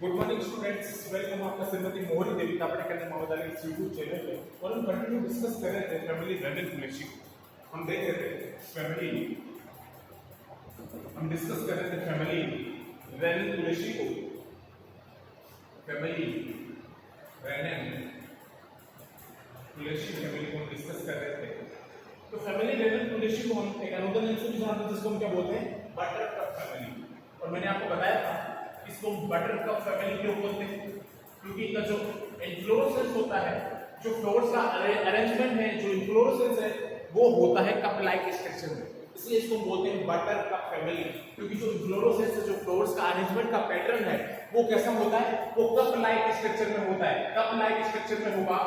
Good morning students, welcome आपका श्रीमती मोहरी देवी तापड़े कन्या महाविद्यालय के यूट्यूब चैनल पे। और हम कंटिन्यू डिस्कस कर रहे थे फैमिली रनिंग रिलेशनशिप। हम देख रहे थे फैमिली हम डिस्कस कर रहे थे family running relationship, family running relationship family को हम डिस्कस कर रहे थे। तो फैमिली रनिंग रिलेशनशिप को हम एक अनुदान से भी जानते हैं जिसको हम क्या बोलते हैं, बटर कप फैमिली। और मैंने आपको बताया था इसको बटर कप फैमिली क्यों बोलते हैं, क्योंकि इनका जो इन्फ्लोरेसेंस होता है, जो फ्लावर्स का अरेंजमेंट है, जो इन्फ्लोरेसेंस है वो होता है कप लाइक स्ट्रक्चर में, इसलिए इसको बोलते हैं बटर कप फैमिली। क्योंकि जो इन्फ्लोरेसेंस है, जो फ्लावर्स का अरेंजमेंट का पैटर्न है वो कैसा होता है, वो कप लाइक स्ट्रक्चर में होता है। कप लाइक स्ट्रक्चर में होगा,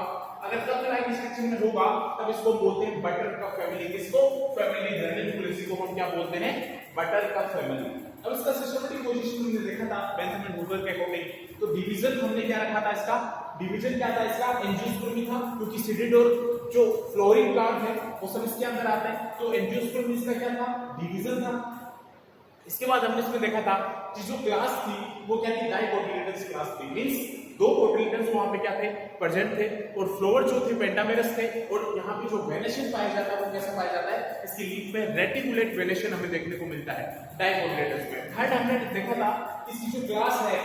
अगर कप लाइक स्ट्रक्चर में होगा तब इसको बोलते हैं बटर कप फैमिली। किसको? फैमिली रनिंग पॉलिसी को हम क्या बोलते हैं, बटर कप फैमिली। अब इसका सिस्टमेटिक पोजीशन हमने देखा था बेंजामिन हूवर के अकॉर्डिंग। तो डिवीजन हमने क्या रखा था, इसका डिवीजन क्या था, इसका एंजियोस्पर्मी था, क्योंकि सीडेड और जो फ्लोरिंग प्लांट है वो सब इसके अंदर आते हैं। तो एंजियोस्पर्मी इसका क्या था, डिवीजन था। इसके बाद हमने इसमें देखा था कि जो क्लास थी वो क्या थी, डाइकोटिलेडन्स क्लास थी। मींस दो कोटिलेडन्स वहां पे क्या थे, प्रेजेंट थे। और फ्लोवर जो थे पेंटामेरस थे। और यहाँ पे जो वेनेशन पाया जाता है वो कैसा पाया जाता है, इसकी लीफ में रेटिकुलेट वेनेशन हमें देखने को मिलता है डाइकोटिलेडन्स में। थर्ड हमने देखा था इसकी जो क्लास है,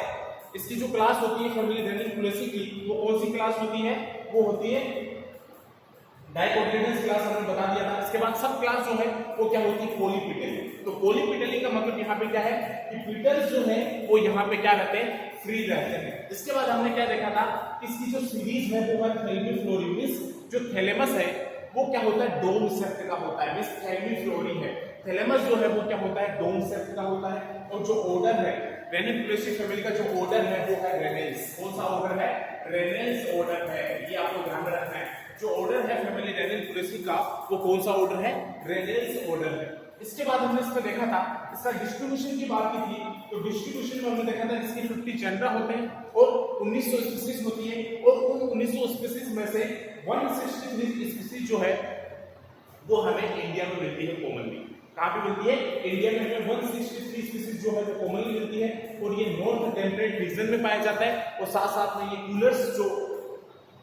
इसकी जो क्लास होती है फैमिली रनिंग पॉलिसी की, वो कौन सी क्लास होती है, वो होती है डाइकोटिलेडन्स क्लास, हमने बता दिया था। इसके बाद सब क्लास जो है वो क्या होती है, पॉलीपिटली। तो पॉलीपिटली का मतलब यहाँ पे क्या है कि पिटल्स जो है वो यहाँ पे क्या रहते हैं, फ्री रहते हैं। इसके बाद हमने क्या देखा था, इसकी जो सीरीज है वो है थैलेमिफ्लोरी। जो थैलेमस है वो क्या होता है, डोम शेप्ड का होता है। मींस थैलेमिफ्लोरी है, थैलेमस जो है वो क्या होता है, डोम शेप्ड का होता है। और जो ऑर्डर है रेनिन पॉलिसी फैमिली का, जो ऑर्डर है वो है रेनेल्स। कौन सा ऑर्डर है, रेनेल्स ऑर्डर है। ये आपको ध्यान में रखना है, जो ऑर्डर है फैमिली रेनिन पॉलिसी का वो कौन सा ऑर्डर है, रेनेल्स ऑर्डर है। इसके बाद हमने इसमें देखा था इसका डिस्ट्रीब्यूशन की बात की थी। तो डिस्ट्रीब्यूशन में हमने देखा था इसके 50 जेनरा होते हैं और 1900 स्पीसीज होती है। और उन 1900 स्पीसीज में से 163 स्पीसीज जो है वो हमें इंडिया में मिलती है कॉमनली। कहां पे मिलती है, इंडिया में हमें 163 स्पीसीज जो है वो कॉमनली मिलती है। और ये नॉर्थ टेम्परेट रीजन में पाया जाता है। और साथ साथ में ये कूलर्स जो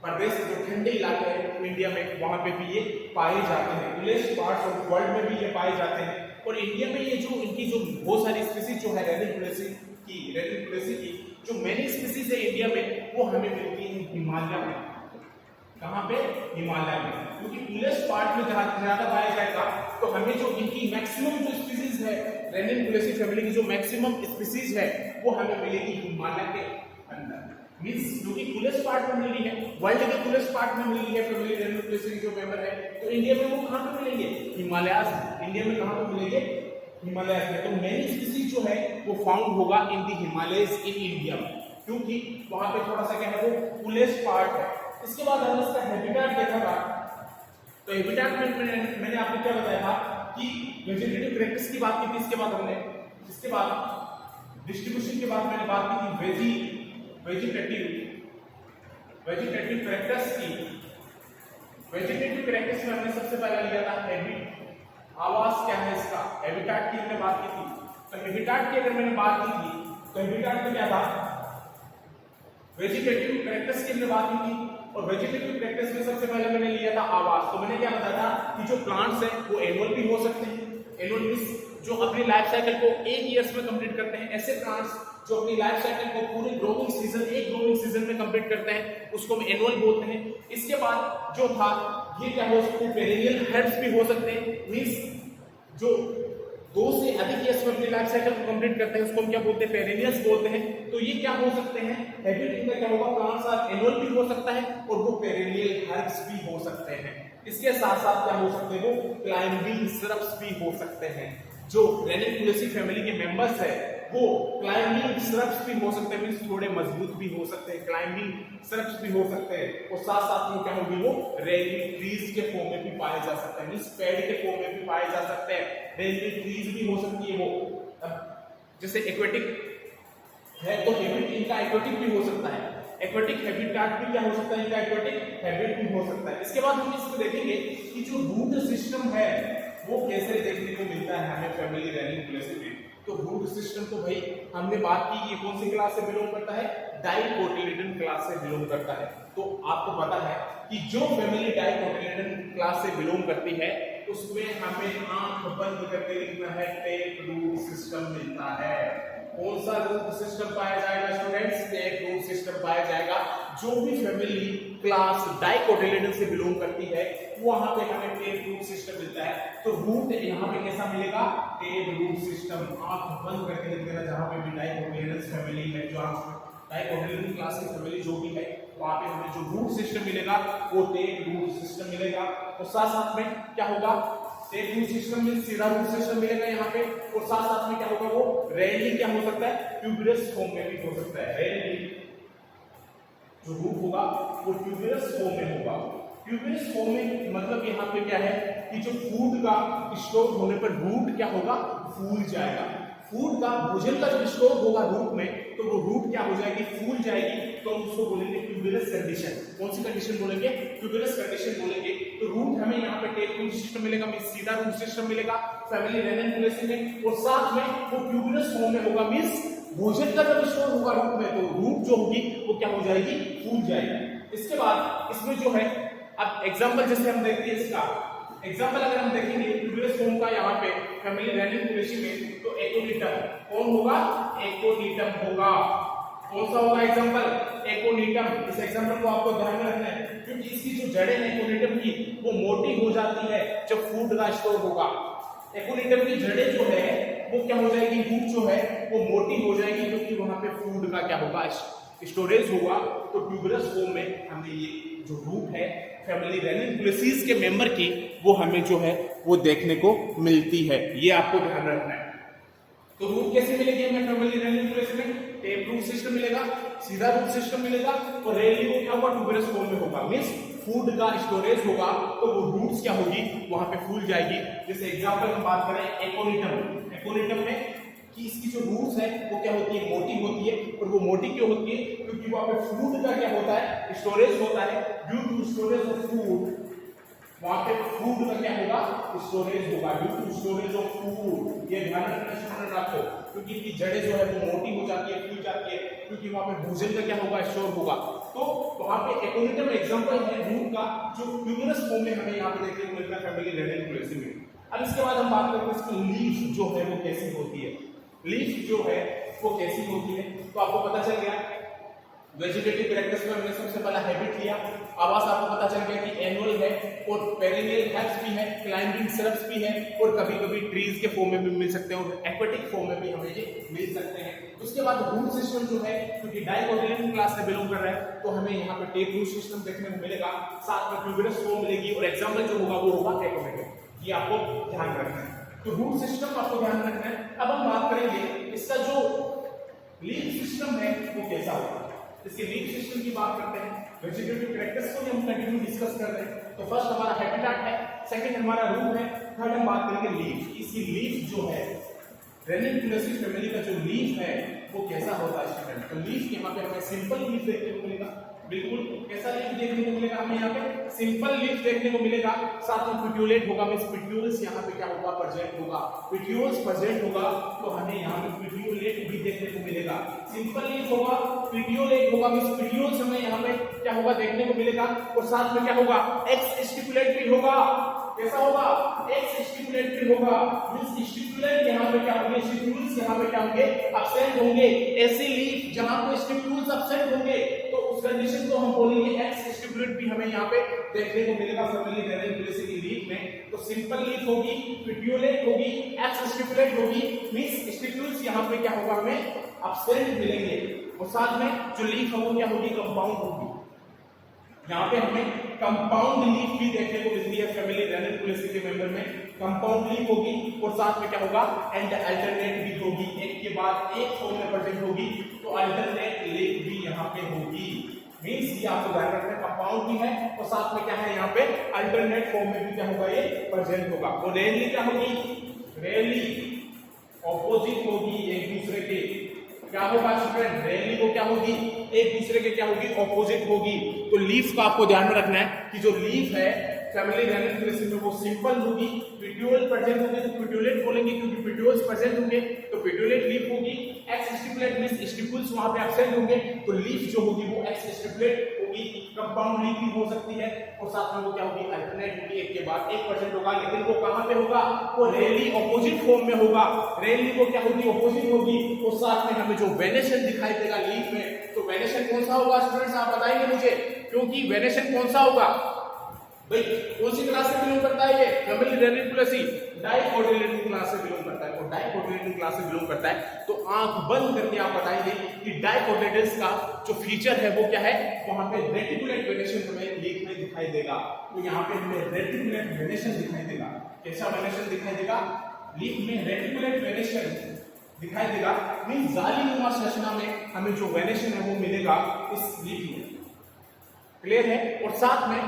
प्रदेश, जो ठंडे इलाके हैं इंडिया में, वहां पे भी ये पाए जाते हैं। कूलेस्ट पार्ट्स ऑफ वर्ल्ड में भी ये पाए जाते हैं। और इंडिया में ये जो इनकी जो बहुत सारी स्पीसीज जो है रेनिन पॉलिसी की जो मेनी स्पीसीज है इंडिया में वो हमें मिलती है हिमालय में। कहां पे, हिमालय में। क्योंकि कूलेस्ट पार्ट में ज्यादा पाया जाएगा तो हमें जो इनकी मैक्सिमम जो स्पीसीज है रेनिन पॉलिसी फैमिली की, जो मैक्सिमम स्पीसीज है वो हमें मिलेगी हिमालय के अंदर। मींस क्योंकि कूलेस्ट पार्ट में मिली है, वर्ल्ड के कूलेस्ट पार्ट में मिली है फैमिली रेनिन पॉलिसी की जो मेंबर है, तो इंडिया में वो कहां पे मिलेंगे, हिमालयाज। इंडिया में कहां पे मिलेंगे, हिमालयाज में। तो मेनी स्पीसीज जो है वो फाउंड होगा in the Himalayas in India में, क्योंकि वहां पे थोड़ा सा क्या है, वो कूलेस्ट पार्ट है। इसके बाद हमने इसका हैबिटेट देखा था। तो हैबिटेट में मैंने आपको क्या बताया था कि वेजिटेटिव कैरेक्टर्स की बात की थी। इसके बाद डिस्ट्रीब्यूशन के बाद मैंने बात की थी वेजिटेटिव कैरेक्टर्स की। वेजिटेटिव कैरेक्टर्स में हमने सबसे पहले लिया था हैबिट, आवास क्या है इसका, हैबिटेट की हमने बात की थी। तो हैबिटेट की अगर मैंने बात की थी तो हैबिटेट में क्या था, वेजिटेटिव कैरेक्टर्स की हमने बात की थी। और वेजिटेटिव कैरेक्टर्स में सबसे पहले मैंने लिया था आवास। तो मैंने क्या बताया था कि जो प्लांट्स हैं वो एनुअल भी हो सकते हैं। एनुअल मींस जो अपनी लाइफ साइकिल को 8 इयर्स में कंप्लीट करते हैं। ऐसे प्लांट्स जो अपनी लाइफ साइकिल को पूरे ग्रोइंग सीजन, एक ग्रोइंग सीजन में कंप्लीट करते हैं उसको हम एनुअल बोलते हैं। इसके बाद जो था ये क्या हो सकते हैं, पेरेनियल हर्ब्स भी हो सकते हैं। मींस जो 2 से अधिक इयर्स में अपनी लाइफ साइकिल को कंप्लीट करते हैं उसको हम क्या बोलते हैं, पेरेनियल्स बोलते हैं। तो ये क्या हो सकते हैं, हैबिट इनका क्या होगा, प्लांट्स आर एनुअल भी हो सकता है और वो पेरेनियल हर्ब्स भी हो सकते हैं। इसके साथ साथ क्या हो सकते हैं, वो क्लाइंबिंग श्रब्स भी हो सकते हैं। जो रेनिन पॉलिसी फैमिली के मेंबर्स है वो क्लाइंबिंग श्रब्स भी हो सकते हैं, मींस थोड़े मजबूत भी हो सकते हैं, क्लाइंबिंग श्रब्स भी हो सकते हैं। और साथ साथ में क्या होगी, वो रेनिन ट्रीज के फॉर्म में भी पाए जा सकते हैं, मींस पेड़ के फॉर्म में भी पाए जा सकते हैं। रेनिन ट्रीज भी हो सकती है वो। जैसे एक्वेटिक है तो हैबिट इनका एक्वेटिक भी हो सकता है, एक्वेटिक हैबिटेट भी क्या हो सकता है, इनका एक्वेटिक हैबिट भी हो सकता है। इसके बाद हम इसमें देखेंगे कि जो रूट सिस्टम है वो कैसे देखने को मिलता है हमें फैमिली रनिंग पॉलिसी में। तो रूट सिस्टम तो भाई हमने बात की ये कौन सी क्लास से बिलोंग करता है, डाइकोटिलेडन क्लास से बिलोंग करता है। तो आपको पता है कि जो फैमिली डाइकोटिलेडन क्लास से बिलोंग करती है उसमें हमें आंख बंद करके लिखना है टेप रूट सिस्टम मिलता है। कौन सा रूट सिस्टम पाया जाएगा स्टूडेंट्स, टेप रूट सिस्टम पाया जाएगा। जो भी फैमिली क्लास डाइकोटिलेडन से बिलोंग करती है वहां पे हमें टेप रूट सिस्टम मिलता है। तो रूट यहाँ पे कैसा मिलेगा, टेप रूट सिस्टम। आंख बंद करके लिख देना जहां पे भी डाइकोटिलेडन फैमिली है, जो डाइकोटिलेडन क्लास की फैमिली जो भी है वहां पे हमें जो रूट सिस्टम मिलेगा वो टेप रूट सिस्टम मिलेगा। और साथ साथ में क्या होगा, टेप रूट सिस्टम में सीधा रूट सिस्टम मिलेगा यहाँ पे, और साथ साथ में क्या होगा, वो रेयरली क्या हो सकता है, ट्यूबरस फॉर्म में भी हो सकता है। रेयरली जो रूट होगा वो ट्यूबरस फॉर्म में होगा। ट्यूबरस फॉर्म में मतलब यहाँ पे क्या है कि जो फूड का स्टोर होने पर रूट क्या होगा, फूल जाएगा। फूड का भोजन का जब स्टोर होगा रूट में तो वो रूट क्या हो जाएगी, फूल जाएगी। तो हम उसको बोलेंगे ट्यूबरस कंडीशन। कौन सी कंडीशन बोलेंगे, ट्यूबरस कंडीशन बोलेंगे। तो रूट हमें यहाँ पे टेप रूट सिस्टम मिलेगा, मींस सीधा रूट सिस्टम मिलेगा फैमिली रेनकुलेसी में, और साथ में वो ट्यूबरस फॉर्म में होगा, मींस भोजन का जब स्टोर होगा रूट में तो रूट जो होगी वो क्या हो जाएगी, फूल जाएगी। इसके बाद इसमें जो है, अब एग्जांपल जैसे हम देखते हैं इसका एग्जांपल अगर हम देखेंगे ट्यूबरस फॉर्म का यहाँ पे फैमिली रेनकुलेसी में, तो एकोनिटम कौन होगा, एकोनिटम होगा। कौन सा होगा एग्जांपल, एकोनिटम। इस एग्जांपल को आपको ध्यान में रखना है क्योंकि इसकी जो जड़ें हैं एकोनिटम की वो मोटी हो जाती है जब फूड का स्टोर होगा। एकोनिटम की जड़ें जो है वो क्या हो जाएगी, रूट जो है वो मोटी हो जाएगी क्योंकि वहां पे फूड का क्या होगा, स्टोरेज होगा। तो ट्यूबरस फॉर्म में हमें ये जो रूट है फैमिली रेनकुलेसीज के मेंबर की वो हमें जो है वो देखने को मिलती है, ये आपको ध्यान रखना है। तो रूट कैसे मिलेगी हमें फैमिली रेनकुलेसी में, टेप रूट सिस्टम मिलेगा, सीधा रूट सिस्टम मिलेगा, और रेनली को क्या होगा, ट्यूबरस फॉर्म में होगा, मींस फूड का स्टोरेज होगा तो वो रूट्स क्या होगी, वहां पे फूल जाएगी। जैसे एग्जांपल हम बात करें एकोनिटम, एकोनिटम में कि इसकी जो रूट्स है वो क्या होती है, मोटी होती है। और वो मोटी क्यों होती है, क्योंकि वहां पे फूड का क्या होता है, स्टोरेज होता है। Due to storage of food, वहां पे फूड का क्या होगा, स्टोरेज होगा, due to storage of food. ये ध्यान रखो क्योंकि इनकी जड़ें जो है वो मोटी हो जाती है, फूल जाती है, क्योंकि वहां पे भोजन का क्या होगा, स्टोर होगा। तो वहां पे एकोनिटम एग्जांपल है रूट का जो ट्यूबरस फॉर्म में हमें यहाँ पे देखने को मिलता है फैमिली रेनकुलेसी में। अब इसके बाद हम बात करते हैं इसकी लीफ जो है वो कैसी होती है। लीफ जो है वो कैसी होती है, तो आपको पता चल गया वेजिटेटिव कैरेक्टर्स में हमने सबसे पहला हैबिट लिया। आवाज आपको पता चल गया कि एनुअल है और पेरिनियल हेल्प्स भी है, क्लाइंबिंग श्रब्स भी है, और कभी कभी ट्रीज के फॉर्म में भी मिल सकते हैं और एक्वेटिक फॉर्म में भी हमें ये मिल सकते हैं। उसके बाद रूट सिस्टम जो है क्योंकि डाइकोटिलेडन क्लास से बिलोंग कर रहा है तो हमें यहाँ पे टेप रूट सिस्टम देखने को मिलेगा, साथ में ट्यूबरस फॉर्म मिलेगी, और एग्जांपल जो होगा वो होगा एकोनिटम। ये आपको ध्यान रखना है। तो रूट सिस्टम आपको ध्यान रखना है। अब हम बात करेंगे इसका जो लीफ सिस्टम है वो कैसा होगा। इसके लीफ सिस्टम की बात करते हैं, वेजिटेटिव कैरेक्टर्स को हम कंटिन्यू डिस्कस कर रहे हैं। तो फर्स्ट हमारा हैबिटेट है, सेकंड हमारा रूट है, थर्ड हम बात करेंगे लीफ। इसकी लीफ जो है रेनकुलेसी फैमिली का जो लीफ है वो कैसा होता है स्टूडेंट। तो लीफ यहाँ पे हमें सिंपल लीफ देखने को मिलेगा, बिल्कुल कैसा लीफ देखने को मिलेगा हमें यहाँ पे, सिंपल लीफ देखने को मिलेगा। साथ में पिट्यूलेट होगा, मींस पिट्यूल्स यहाँ पे क्या होगा, प्रेजेंट होगा, पिट्यूल्स प्रेजेंट होगा तो हमें यहाँ पे पिट्यूलेट भी देखने को मिलेगा। सिंपल लीफ होगा, पिट्यूलेट होगा, मींस पिट्यूल्स हमें यहाँ पे क्या होगा देखने को मिलेगा, और साथ में क्या होगा, एक्स स्टिपुलेट भी होगा। कैसा होगा, एक्स स्टिपुलेट भी होगा, मींस स्टिपुलेट यहाँ पे क्या होंगे, स्टिपुल्स यहाँ पे क्या होंगे, एब्सेंट होंगे। ऐसी लीफ जहां पे स्टिपुल्स एब्सेंट होंगे तो उस कंडीशन को हम बोलेंगे एक्स स्टिपुलेट भी हमें यहाँ पे देखने को मिलेगा फैमिली रेनकुलेसी की लीफ में। तो सिंपल लीफ होगी, पिट्यूलेट होगी, एक्स स्टिपुलेट होगी, मींस स्टिपुल्स यहाँ पे क्या होगा हमें एब्सेंट मिलेंगे, और साथ में जो लीफ है वो क्या होगी, कंपाउंड होगी। यहाँ पे हमें कंपाउंड लीफ भी देखने को मिलती है फैमिली रेनकुलेसी के मेंबर में, कंपाउंड लीफ होगी, और साथ में क्या होगा, एंड अल्टरनेट भी होगी, एक के बाद एक फॉर्म में प्रेजेंट होगी। तो अल्टरनेट लीफ भी यहाँ पे होगी, मींस ये आपको ध्यान रखना है, कंपाउंड भी है और साथ में क्या है यहाँ पे अल्टरनेट फॉर्म में भी क्या होगा, ये प्रेजेंट होगा। और रेयरली क्या होगी, रेयरली ऑपोजिट होगी एक दूसरे के। क्या होगा स्टूडेंट, रेयरली को क्या होगी, एक दूसरे के क्या होगी, ऑपोजिट होगी। तो लीफ का आपको ध्यान रखना है कि जो लीफ है फैमिली रेनकुलेसी में वो सिंपल होगी, पिट्यूल प्रेजेंट होंगे तो पिट्यूलेट बोलेंगे क्योंकि पिट्यूल्स प्रेजेंट होंगे। तो पेट्यूलेट लीफ होगी, एक्स स्टिपुलेट मींस स्टिपुल्स वहां पे एब्सेंट होंगे, तो लीफ जो होगी वो एक्स स्टिपुलेट होगी, कंपाउंड लीफ भी हो सकती है, और साथ में वो क्या होगी, अल्टरनेट होगी, एक के बाद 1% होगा, लेकिन वो कहां पे होगा, वो रेयरली ऑपोजिट फॉर्म में होगा, रेयरली वो क्या होगी, ऑपोजिट होगी, और साथ में हमें जो वेनेशन दिखाई देगा लीफ में, तो वेनेशन कौन सा होगा स्टूडेंट्स, आप बताएंगे मुझे, क्योंकि वेनेशन कौन सा होगा भाई, कौन सी क्लास से बिलोंग करता है ये, फैमिली रेनिकुलेसी, डाइकोटिलेडोनस क्लास से बिलोंग करता है, और डाइकोटिलेडोनस क्लास से बिलोंग करता है, तो आंख बंद करके आप बताएंगे कि डाइकोटिलेडोनस का जो फीचर है वो क्या है, वहां पे रेटिकुलेट वेनेशन हमें लीफ में दिखाई देगा, तो यहाँ पे हमें रेटिकुलेट वेनेशन दिखाई देगा, कैसा वेनेशन दिखाई देगा, लीफ में रेटिकुलेट वेनेशन दिखाई देगा, मींस जालीनुमा संरचना में हमें जो वेनेशन है वो मिलेगा इस लीफ में, क्लियर है, और साथ में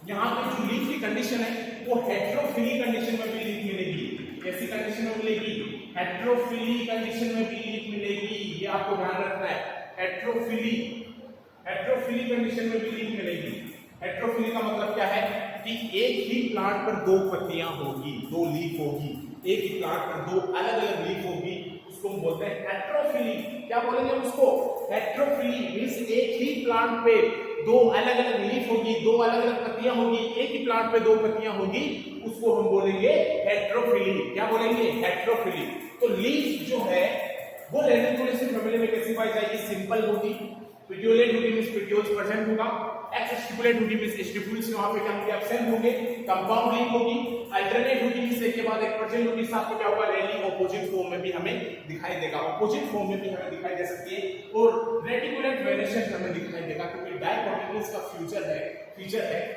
यहाँ पे जो लीफ की कंडीशन है वो हेट्रोफिली कंडीशन में भी लीफ मिलेगी, कैसी कंडीशन में मिलेगी, हेट्रोफिली कंडीशन में भी लीफ मिलेगी, ये आपको ध्यान रखना है, हेट्रोफिली कंडीशन में भी लीफ मिलेगी। हेट्रोफिली का मतलब क्या है कि एक ही प्लांट पर दो पत्तियां होगी, दो लीफ होगी, एक ही प्लांट पर दो अलग अलग लीफ होगी, उसको हम बोलते हैं हेट्रोफिली। क्या बोलेंगे हम उसको, हेट्रोफिली मींस एक ही प्लांट पे दो अलग अलग लीफ होगी, दो अलग अलग पत्तियां होगी, एक ही प्लांट पे दो पत्तियां होगी, उसको हम बोलेंगे हेट्रोफिली। क्या बोलेंगे, हेट्रोफिली। तो लीफ जो है वो रेनिकुलेसी फैमिली में कैसी पाई जाएगी, सिंपल होगी, पेट्यूलेट होगी मींस पेट्यूल्स प्रेजेंट होगा, एक्स स्टिपुलेट होगी मींस स्टिपुल्स वहां पे क्या होंगे, एब्सेंट होंगे, कंपाउंड लीफ होगी, अल्टरनेट होगी मींस एक के बाद 1% होगी, साथ में क्या होगा, रेली ऑपोजिट फॉर्म में भी हमें दिखाई देगा, ऑपोजिट फॉर्म में भी हमें दिखाई दे सकती है, और रेटिकुलेट वेनेशन हमें दिखाई देगा, क्योंकि डाइकोटिलेडोनस का फीचर है,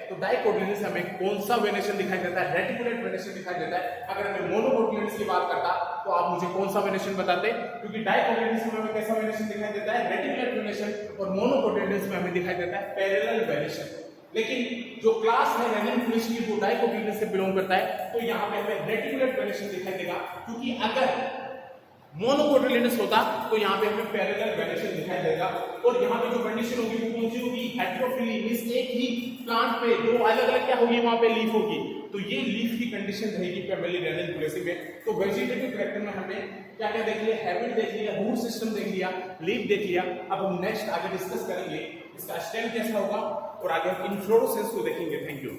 तो डाइकोटिलेडोनस हमें कौन सा वेनेशन दिखाई देता है, रेटिकुलेट वेनेशन दिखाई देता है। अगर हमें मोनोकोटिलेडोनस की बात करता तो आप मुझे कौन सा वेनेशन बताते, क्योंकि डाइकोटिलेडोनस में हमें कैसा वेनेशन दिखाई देता है, रेटिकुलेट वेनेशन, और मोनोकोटिलेडोनस में हमें दिखाई देता है पैरेलल वेनेशन। लेकिन जो क्लास है रेनिकुलेस की वो डाइकोटिलेडोनस से बिलोंग करता है, तो यहाँ पे हमें रेटिकुलेट वेनेशन दिखाई देगा, क्योंकि अगर मोनोकोटिलेडोनस होता तो यहाँ पे हमें पैरेलल वेनेशन दिखाई देगा, और यहाँ पे जो कंडीशन होगी वो कौन सी होगी, हेट्रोफिली मींस एक ही प्लांट पे दो अलग अलग क्या होगी, वहां पे लीफ होगी, तो ये लीफ की कंडीशन रहेगी फैमिली रेनिकुलेसी में। तो वेजिटेटिव कैरेक्टर में हमने क्या क्या देख लिया, हैबिट देख लिया, रूट सिस्टम देख लिया, लीफ देख लिया। अब हम नेक्स्ट आगे डिस्कस करेंगे इसका स्टेम कैसा होगा, और आगे हम इन्फ्लोरेसेंस को देखेंगे। Thank you.